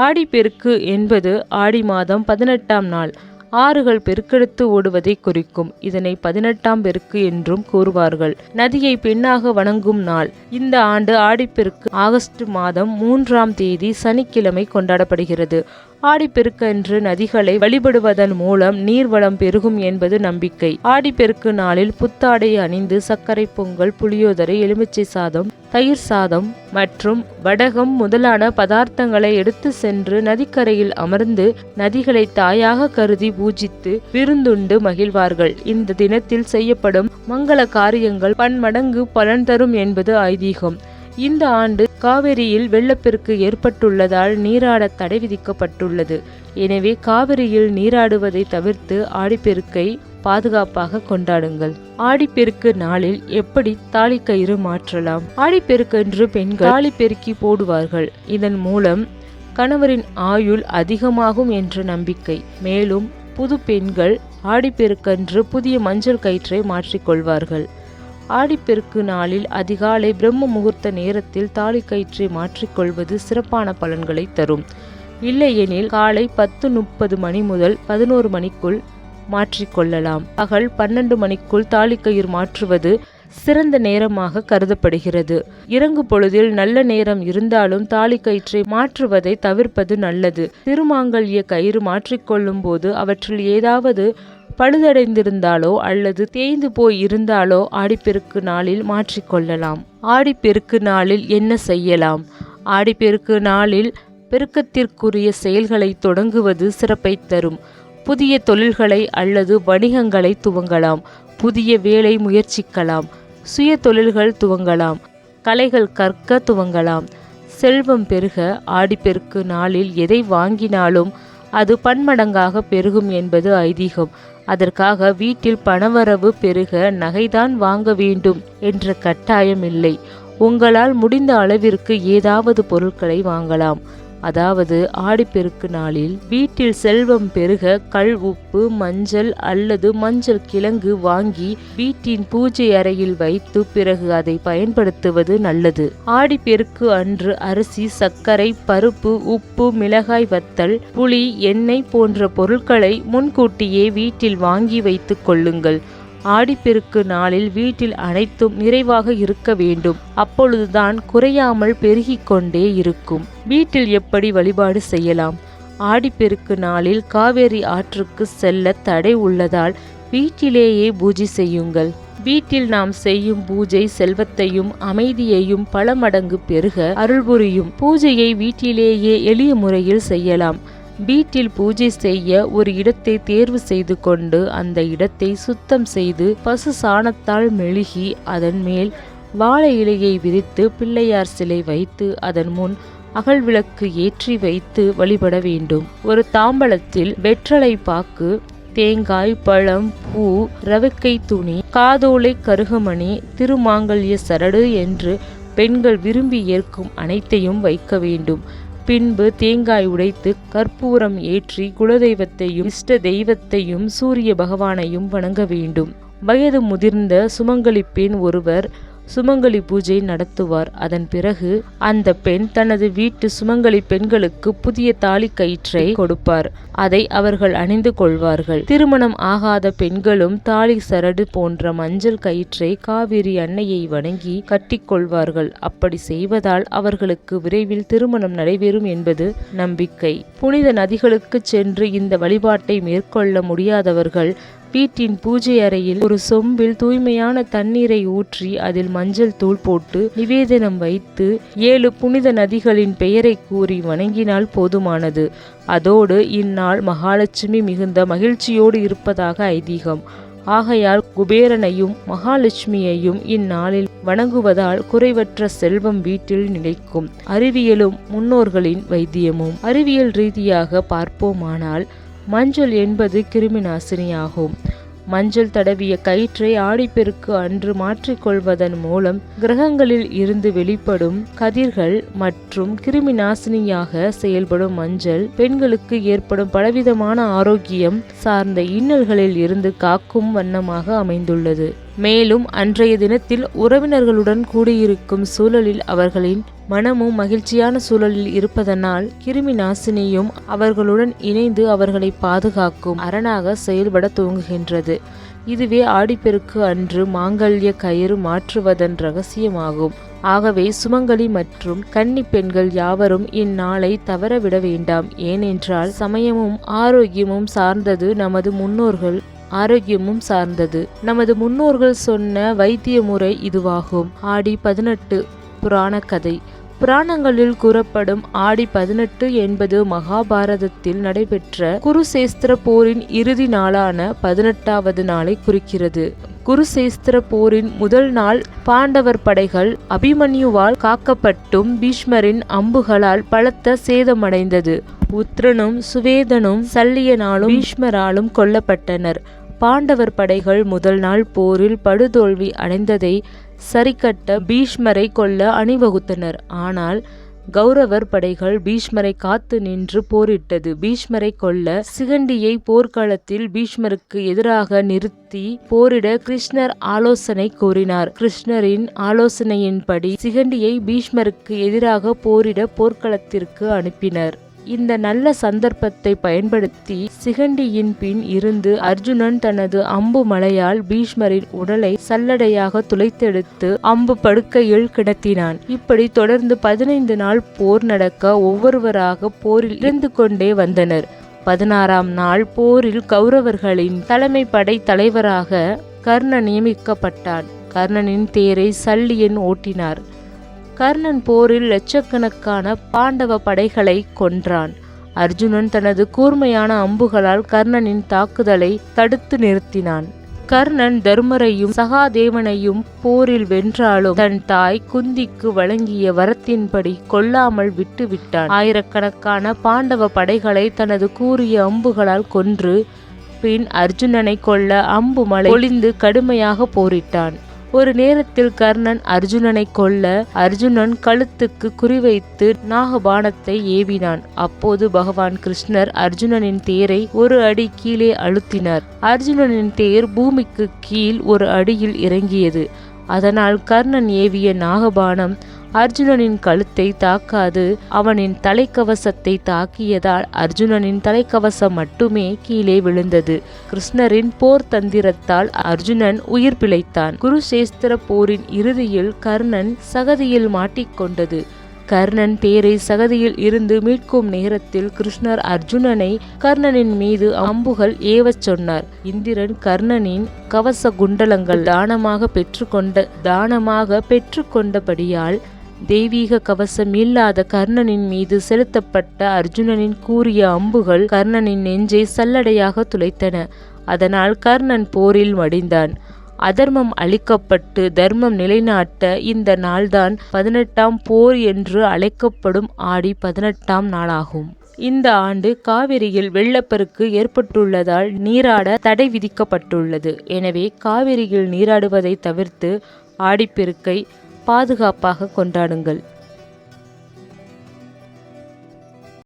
ஆடிப்பெருக்கு என்பது ஆடி மாதம் 18ஆம் நாள் ஆறுகள் பெருக்கெடுத்து ஓடுவதை குறிக்கும். இதனை 18ஆம் பெருக்கு என்றும் கூறுவார்கள். நதியை பெண்ணாக வணங்கும் நாள். இந்த ஆண்டு ஆடிப்பெருக்கு ஆகஸ்ட் மாதம் 3ஆம் தேதி சனிக்கிழமை கொண்டாடப்படுகிறது. ஆடிப்பெருக்கு அன்று நதிகளை வழிபடுவதன் மூலம் நீர்வளம் பெருகும் என்பது நம்பிக்கை. ஆடிப்பெருக்கு நாளில் புத்தாடை அணிந்து சர்க்கரை பொங்கல், புளியோதரை, எலுமிச்சை சாதம், தயிர் சாதம் மற்றும் வடகம் முதலான பதார்த்தங்களை எடுத்து சென்று நதிக்கரையில் அமர்ந்து நதிகளை தாயாக கருதி பூஜித்து விருந்துண்டு மகிழ்வார்கள். இந்த தினத்தில் செய்யப்படும் மங்கள காரியங்கள் பன்மடங்கு பலன் தரும் என்பது ஐதீகம். இந்த ஆண்டு காவிரியில் வெள்ளப்பெருக்கு ஏற்பட்டுள்ளதால் நீராட தடை விதிக்கப்பட்டுள்ளது. எனவே காவிரியில் நீராடுவதை தவிர்த்து ஆடிப்பெருக்கை பாதுகாப்பாக கொண்டாடுங்கள். ஆடிப்பெருக்கு நாளில் எப்படி தாலிக்கயிறு மாற்றலாம்? ஆடிப்பெருக்கன்று பெண்கள் தாலி பெருக்கி போடுவார்கள். இதன் மூலம் கணவரின் ஆயுள் அதிகமாகும் என்ற நம்பிக்கை. மேலும் புது பெண்கள் ஆடிப்பெருக்கன்று புதிய மஞ்சள் கயிற்றை மாற்றிக்கொள்வார்கள். ஆடிப்பெருக்கு நாளில் அதிகாலை பிரம்ம முகூர்த்த நேரத்தில் தாலி கயிற்றை மாற்றிக்கொள்வது சிறப்பான பலன்களை தரும். இல்லையெனில் காலை 10:30 மணி முதல் 11 மணிக்குள் மாற்றிக்கொள்ளலாம். பகல் 12 மணிக்குள் தாலிக்கயிறு மாற்றுவது சிறந்த நேரமாக கருதப்படுகிறது. இறங்கு பொழுதில் நல்ல நேரம் இருந்தாலும் தாலி கயிற்றை மாற்றுவதை தவிர்ப்பது நல்லது. திருமாங்கல்ய கயிறு மாற்றிக்கொள்ளும் போது அவற்றில் ஏதாவது பழுதடைந்திருந்தாலோ அல்லது தேய்ந்து போய் இருந்தாலோ ஆடிப்பெருக்கு நாளில் மாற்றிக்கொள்ளலாம். ஆடிப்பெருக்கு நாளில் என்ன செய்யலாம்? ஆடிப்பெருக்கு நாளில் பெருக்கத்திற்குரிய செயல்களை தொடங்குவது சிறப்பை தரும். புதிய தொழில்களை அல்லது வணிகங்களை துவங்கலாம். புதிய வேலை முயற்சிக்கலாம். சுய தொழில்கள் துவங்கலாம். கலைகள் கற்க துவங்கலாம். செல்வம் பெருக ஆடிப்பெருக்கு நாளில் எதை வாங்கினாலும் அது பன்மடங்காக பெருகும் என்பது ஐதீகம். அதற்காக வீட்டில் பணவரவு பெருக நகைதான் வாங்க வேண்டும் என்ற கட்டாயம் இல்லை. உங்களால் முடிந்த அளவிற்கு ஏதாவது பொருட்களை வாங்கலாம். அதாவது ஆடிப்பெருக்கு நாளில் வீட்டில் செல்வம் பெருக கல் உப்பு, மஞ்சள் அல்லது மஞ்சள் கிழங்கு வாங்கி வீட்டின் பூஜை அறையில் வைத்து பிறகு அதை பயன்படுத்துவது நல்லது. ஆடிப்பெருக்கு அன்று அரிசி, சர்க்கரை, பருப்பு, உப்பு, மிளகாய் வத்தல், புளி, எண்ணெய் போன்ற பொருட்களை முன்கூட்டியே வீட்டில் வாங்கி வைத்துக் கொள்ளுங்கள். ஆடிப்பெருக்கு நாளில் வீட்டில் அனைத்தும் நிறைவாக இருக்க வேண்டும். அப்பொழுதுதான் குறையாமல் பெருகிக் கொண்டே இருக்கும். வீட்டில் எப்படி வழிபாடு செய்யலாம்? ஆடிப்பெருக்கு நாளில் காவேரி ஆற்றுக்கு செல்ல தடை உள்ளதால் வீட்டிலேயே பூஜை செய்யுங்கள். வீட்டில் நாம் செய்யும் பூஜை செல்வத்தையும் அமைதியையும் பல மடங்கு பெருக அருள்புரியும். பூஜையை வீட்டிலேயே எளிய முறையில் செய்யலாம். வீட்டில் பூஜை செய்ய ஒரு இடத்தை தேர்வு செய்து கொண்டு அந்த இடத்தை சுத்தம் செய்து பசு சாணத்தால் மெழுகி அதன் மேல் வாழை இலையை விரித்து பிள்ளையார் சிலை வைத்து அதன் முன் அகல் விளக்கு ஏற்றி வைத்து வழிபட வேண்டும். ஒரு தாம்பலத்தில் வெற்றலை பாக்கு, தேங்காய், பழம், பூ, ரவிக்கை துணி, காதோலை, கருகமணி, திருமாங்கல்ய சரடு என்று பெண்கள் விரும்பி ஏற்கும் அனைத்தையும் வைக்க வேண்டும். பின்பு தேங்காய் உடைத்து கற்பூரம் ஏற்றி குலதெய்வத்தையும் இஷ்ட தெய்வத்தையும் சூரிய பகவானையும் வணங்க வேண்டும். வயது முதிர்ந்த சுமங்கலி பெண் ஒருவர் சுமங்கலி பூஜை நடத்துவார். அதன் பிறகு அந்த பெண் தனது வீட்டு சுமங்கலி பெண்களுக்கு புதிய தாலி கயிற்றை கொடுப்பார். அதை அவர்கள் அணிந்து கொள்வார்கள். திருமணம் ஆகாத பெண்களும் தாலி சரடு போன்ற மஞ்சள் கயிற்றை காவிரி அன்னையை வணங்கி கட்டிக்கொள்வார்கள். அப்படி செய்வதால் அவர்களுக்கு விரைவில் திருமணம் நடைபெறும் என்பது நம்பிக்கை. புனித நதிகளுக்கு சென்று இந்த வழிபாட்டை மேற்கொள்ள முடியாதவர்கள் வீட்டின் பூஜை அறையில் ஒரு சொம்பில் தூய்மையான தண்ணீரை ஊற்றி அதில் மஞ்சள் தூள் போட்டு நிவேதனம் வைத்து 7 புனித நதிகளின் பெயரை கூறி வணங்கினால் போதுமானது. அதோடு இந்நாள் மகாலட்சுமி மிகுந்த மகிழ்ச்சியோடு இருப்பதாக ஐதீகம். ஆகையால் குபேரனையும் மகாலட்சுமியையும் இந்நாளில் வணங்குவதால் குறைவற்ற செல்வம் வீட்டில் நிலைக்கும். அறிவியலும் முன்னோர்களின் வைத்தியமும். அறிவியல் ரீதியாக பார்ப்போமானால் மஞ்சள் என்பது கிருமி நாசினியாகும். மஞ்சள் தடவிய கயிற்றை ஆடிப்பெருக்கு அன்று மாற்றிக்கொள்வதன் மூலம் கிரகங்களில் இருந்து வெளிப்படும் கதிர்கள் மற்றும் கிருமி நாசினியாக செயல்படும் மஞ்சள் பெண்களுக்கு ஏற்படும் பலவிதமான ஆரோக்கியம் சார்ந்த இன்னல்களில் இருந்து காக்கும் வண்ணமாக அமைந்துள்ளது. மேலும் அன்றைய தினத்தில் உறவினர்களுடன் கூடியிருக்கும் சூழலில் அவர்களின் மனமும் மகிழ்ச்சியான சூழலில் இருப்பதனால் கிருமி நாசினியும் அவர்களுடன் இணைந்து அவர்களை பாதுகாக்கும் அரணாக செயல்பட துவங்குகின்றது. இதுவே ஆடிப்பெருக்கு அன்று மாங்கல்ய கயிறு மாற்றுவதன் ரகசியமாகும். ஆகவே சுமங்கலி மற்றும் கன்னி பெண்கள் யாவரும் இந்நாளை தவறவிட வேண்டாம். ஏனென்றால் சமயமும் ஆரோக்கியமும் சார்ந்தது நமது முன்னோர்கள் சொன்ன வைத்திய முறை இதுவாகும். ஆடி 18 புராண கதை. புராணங்களில் கூறப்படும் ஆடி 18 என்பது மகாபாரதத்தில் நடைபெற்ற குருசேஸ்திர போரின் இறுதி நாளான 18வது நாளை குறிக்கிறது. குருசேஸ்திர போரின் முதல் நாள் பாண்டவர் படைகள் அபிமன்யுவால் காக்கப்பட்டும் பீஷ்மரின் அம்புகளால் பலத்த சேதமடைந்தது. உத்ரனும் சுவேதனும் சல்லியனாலும் பீஷ்மராலும் கொல்லப்பட்டனர். பாண்டவர் படைகள் முதல் நாள் போரில் படுதோல்வி அடைந்ததை சரிக்கட்ட பீஷ்மரை கொல்ல அணிவகுத்தனர். ஆனால் கௌரவர் படைகள் பீஷ்மரை காத்து நின்று போரிட்டது. பீஷ்மரை கொல்ல சிகண்டியை போர்க்களத்தில் பீஷ்மருக்கு எதிராக நிறுத்தி போரிட கிருஷ்ணர் ஆலோசனை கூறினார். கிருஷ்ணரின் ஆலோசனையின்படி சிகண்டியை பீஷ்மருக்கு எதிராக போரிட போர்க்களத்திற்கு அனுப்பினர். இந்த நல்ல சந்தர்ப்பத்தை பயன்படுத்தி சிகண்டியின் பின் இருந்து அர்ஜுனன் தனது அம்பு மலையால் பீஷ்மரின் உடலை சல்லடையாக துளைத்தெடுத்து அம்பு படுக்கையில் கிடத்தினான். இப்படி தொடர்ந்து 15 நாள் போர் நடக்க ஒவ்வொருவராக போரில் இருந்து கொண்டே வந்தனர். 16ஆம் நாள் போரில் கௌரவர்களின் தலைமை படை தலைவராக கர்ணன் நியமிக்கப்பட்டான். கர்ணனின் தேரை சல்லியன் ஓட்டினார். கர்ணன் போரில் லட்சக்கணக்கான பாண்டவ படைகளை கொன்றான். அர்ஜுனன் தனது கூர்மையான அம்புகளால் கர்ணனின் தாக்குதலை தடுத்து நிறுத்தினான். கர்ணன் தர்மரையும் சகாதேவனையும் போரில் வென்றாலும் தன் தாய் குந்திக்கு வழங்கிய வரத்தின்படி கொல்லாமல் விட்டுவிட்டான். ஆயிரக்கணக்கான பாண்டவ படைகளை தனது கூரிய அம்புகளால் கொன்று பின் அர்ஜுனனை கொல்ல அம்பு மழை பொழிந்து கடுமையாக போரிட்டான். ஒரு நேரத்தில் கர்ணன் அர்ஜுனனை கொல்ல அர்ஜுனன் கழுத்துக்கு குறிவைத்து நாகபாணத்தை ஏவினான். அப்போது பகவான் கிருஷ்ணர் அர்ஜுனனின் தேரை ஒரு அடி கீழே அழுத்தினார். அர்ஜுனனின் தேர் பூமிக்கு கீழ் ஒரு அடியில் இறங்கியது. அதனால் கர்ணன் ஏவிய நாகபாணம் அர்ஜுனனின் கழுத்தை தாக்காது அவனின் தலைக்கவசத்தை தாக்கியதால் அர்ஜுனனின் தலைக்கவசம் மட்டுமே கீழே விழுந்தது. கிருஷ்ணரின் போர் தந்திரத்தால் அர்ஜுனன் உயிர் பிழைத்தான். குருசேஸ்திர போரின் இறுதியில் கர்ணன் சகதியில் மாட்டிக்கொண்டது. கர்ணன் தேரை சகதியில் இருந்து மீட்கும் நேரத்தில் கிருஷ்ணர் அர்ஜுனனை கர்ணனின் மீது அம்புகள் ஏவச் சொன்னார். இந்திரன் கர்ணனின் கவச குண்டலங்கள் தானமாக பெற்றுக்கொண்டபடியால் தெய்வீக கவசம் இல்லாத கர்ணனின் மீது செலுத்தப்பட்ட அர்ஜுனனின் கூரிய அம்புகள் கர்ணனின் நெஞ்சை சல்லடையாக துளைத்தன. அதனால் கர்ணன் போரில் மடிந்தான். அதர்மம் அழிக்கப்பட்டு தர்மம் நிலைநாட்ட இந்த நாள்தான் 18ஆம் போர் என்று அழைக்கப்படும் ஆடி 18ஆம் நாளாகும். இந்த ஆண்டு காவிரியில் வெள்ளப்பெருக்கு ஏற்பட்டுள்ளதால் நீராட தடை விதிக்கப்பட்டுள்ளது. எனவே காவிரியில் நீராடுவதை தவிர்த்து ஆடிப்பெருக்கை பாதுகாப்பாக கொண்டாடுங்கள்.